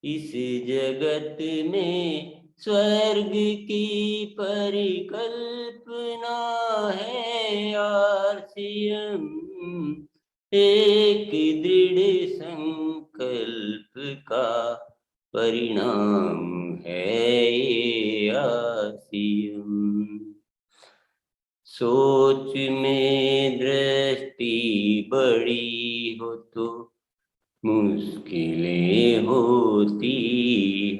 इस जगत में स्वर्ग की परिकल्पना है आरसीएम, एक दृढ़ संकल्प का परिणाम है ये आरसीएम। सोच में दृष्टि बड़ी हो तो मुश्किलें होती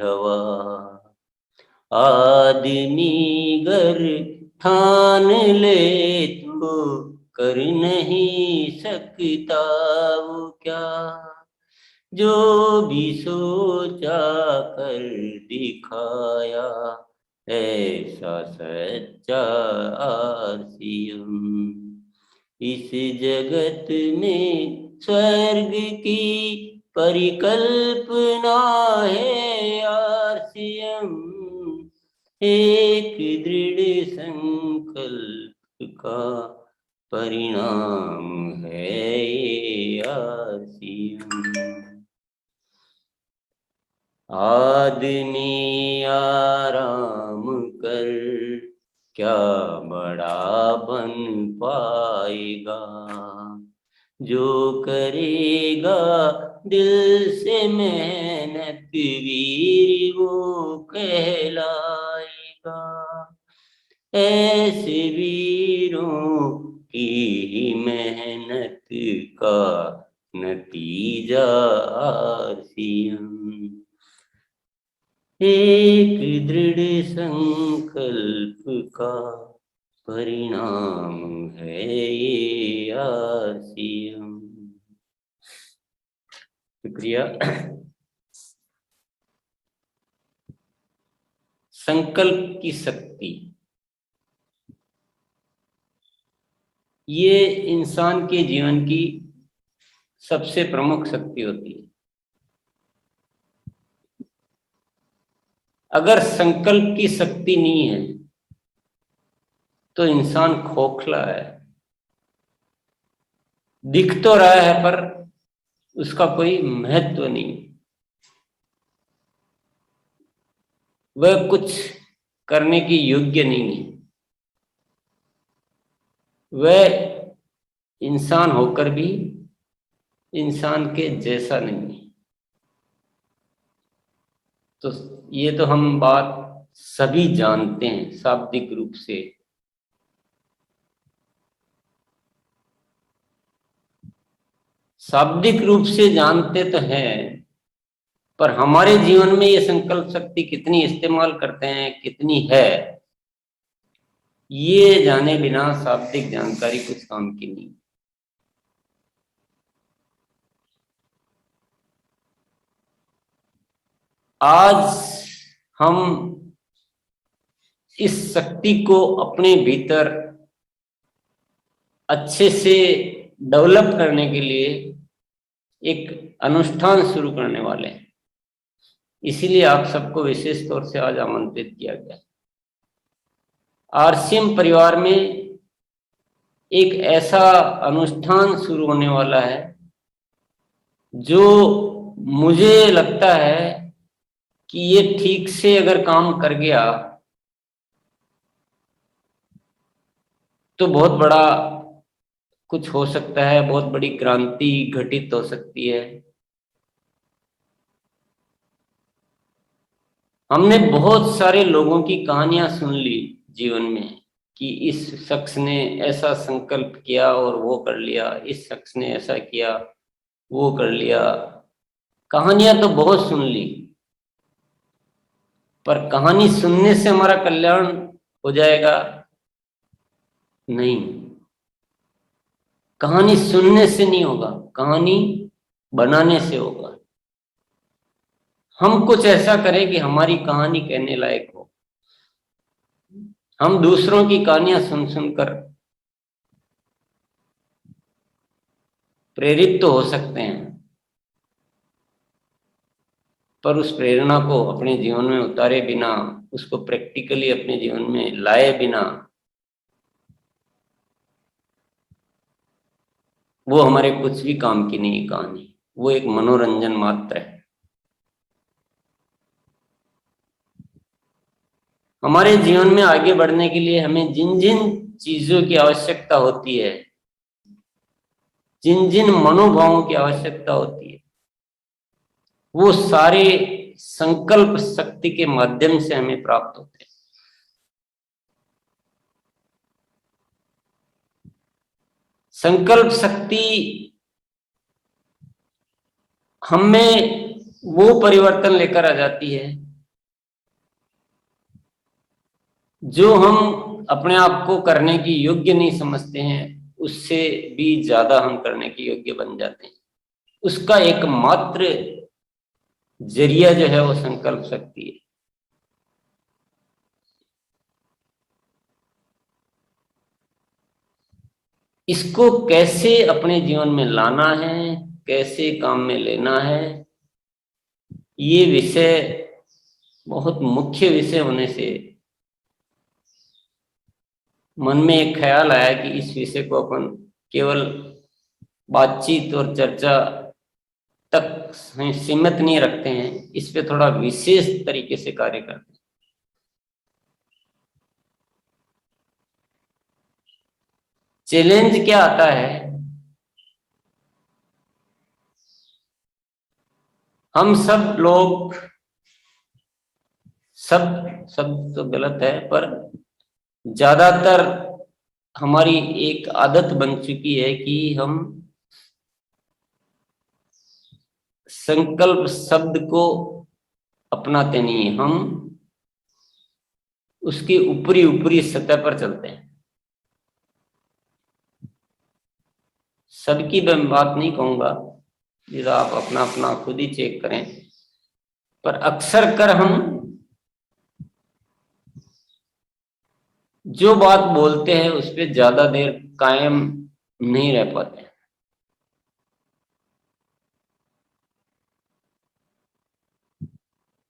हवा, आदमी गर ठान ले तो कर नहीं सकता वो क्या, जो भी सोचा कर दिखाया ऐसा सच्चा आरसीएम। इस जगत में स्वर्ग की परिकल्पना है आरसीएम, एक दृढ़ संकल्प का परिणाम है ये आरसीएम। आदमी आराम कर क्या बड़ा बन पाएगा, जो करेगा दिल से मेहनत वीर वो कहलाएगा, ऐसे वीरों की ही मेहनत का नतीजा आरसीएम, एक दृढ़ संकल्प का परिणाम है ये आरसीएम। शुक्रिया। संकल्प की शक्ति, ये इंसान के जीवन की सबसे प्रमुख शक्ति होती है। अगर संकल्प की शक्ति नहीं है तो इंसान खोखला है, दिख तो रहा है पर उसका कोई महत्व नहीं, वह कुछ करने की योग्य नहीं है, वह इंसान होकर भी इंसान के जैसा नहीं है। तो ये तो हम बात सभी जानते हैं शाब्दिक रूप से। शाब्दिक रूप से जानते तो हैं, पर हमारे जीवन में ये संकल्प शक्ति कितनी इस्तेमाल करते हैं, कितनी है, ये जाने बिना शाब्दिक जानकारी कुछ काम की नहीं। आज हम इस शक्ति को अपने भीतर अच्छे से डेवलप करने के लिए एक अनुष्ठान शुरू करने वाले हैं, इसीलिए आप सबको विशेष तौर से आज आमंत्रित किया गया। आरसीएम परिवार में एक ऐसा अनुष्ठान शुरू होने वाला है जो मुझे लगता है कि ये ठीक से अगर काम कर गया तो बहुत बड़ा कुछ हो सकता है, बहुत बड़ी क्रांति घटित हो सकती है। हमने बहुत सारे लोगों की कहानियां सुन ली जीवन में कि इस शख्स ने ऐसा संकल्प किया और वो कर लिया, इस शख्स ने ऐसा किया वो कर लिया। कहानियां तो बहुत सुन ली, पर कहानी सुनने से हमारा कल्याण हो जाएगा? नहीं, कहानी सुनने से नहीं होगा, कहानी बनाने से होगा। हम कुछ ऐसा करें कि हमारी कहानी कहने लायक हो। हम दूसरों की कहानियां सुन सुनकर प्रेरित तो हो सकते हैं, पर उस प्रेरणा को अपने जीवन में उतारे बिना, उसको प्रैक्टिकली अपने जीवन में लाए बिना, वो हमारे कुछ भी काम की नहीं कहानी, वो एक मनोरंजन मात्र है। हमारे जीवन में आगे बढ़ने के लिए हमें जिन जिन चीजों की आवश्यकता होती है, जिन जिन मनोभावों की आवश्यकता होती है, वो सारे संकल्प शक्ति के माध्यम से हमें प्राप्त होते हैं। संकल्प शक्ति हम में वो परिवर्तन लेकर आ जाती है जो हम अपने आप को करने की योग्य नहीं समझते हैं, उससे भी ज्यादा हम करने के योग्य बन जाते हैं। उसका एकमात्र जरिया जो है वो संकल्प शक्ति है। इसको कैसे अपने जीवन में लाना है, कैसे काम में लेना है, ये विषय बहुत मुख्य विषय होने से मन में एक ख्याल आया कि इस विषय को अपन केवल बातचीत और चर्चा तक सीमित नहीं रखते हैं, इस पे थोड़ा विशेष तरीके से कार्य करते हैं। चैलेंज क्या आता है, हम सब लोग, सब शब्द तो गलत है, पर ज्यादातर हमारी एक आदत बन चुकी है कि हम संकल्प शब्द को अपनाते नहीं हैं, हम उसकी ऊपरी ऊपरी सतह पर चलते हैं। सबकी मैं बात नहीं कहूंगा, जिसे आप अपना अपना खुद ही चेक करें, पर अक्सर कर हम जो बात बोलते हैं उस पर ज्यादा देर कायम नहीं रह पाते।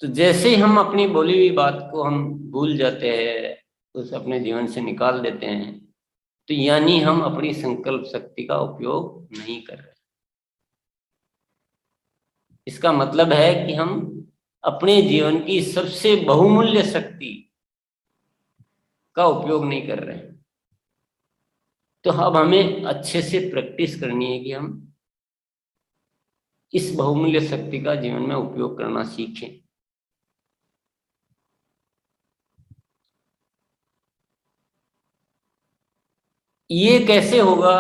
तो जैसे ही हम अपनी बोली हुई बात को हम भूल जाते हैं, उसे अपने जीवन से निकाल देते हैं, तो यानी हम अपनी संकल्प शक्ति का उपयोग नहीं कर रहे। इसका मतलब है कि हम अपने जीवन की सबसे बहुमूल्य शक्ति का उपयोग नहीं कर रहे हैं। तो अब हमें अच्छे से प्रैक्टिस करनी है कि हम इस बहुमूल्य शक्ति का जीवन में उपयोग करना सीखें। ये कैसे होगा?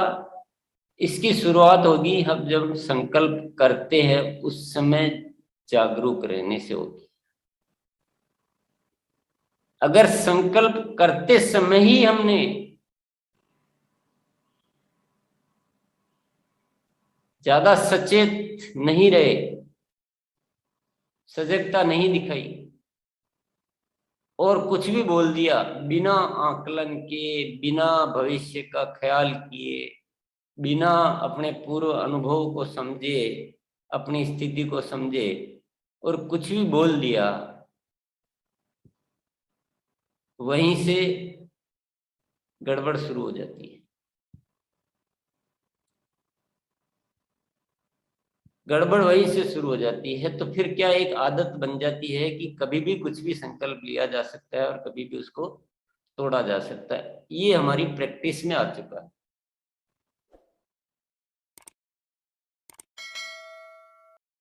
इसकी शुरुआत होगी हम जब संकल्प करते हैं उस समय जागरूक रहने से होगी। अगर संकल्प करते समय ही हमने ज्यादा सचेत नहीं रहे, सजगता नहीं दिखाई और कुछ भी बोल दिया बिना आकलन के, बिना भविष्य का ख्याल किए, बिना अपने पूर्व अनुभव को समझे, अपनी स्थिति को समझे और कुछ भी बोल दिया, वहीं से गड़बड़ शुरू हो जाती है। गड़बड़ वहीं से शुरू हो जाती है। तो फिर क्या एक आदत बन जाती है कि कभी भी कुछ भी संकल्प लिया जा सकता है और कभी भी उसको तोड़ा जा सकता है। ये हमारी प्रैक्टिस में आ चुका है।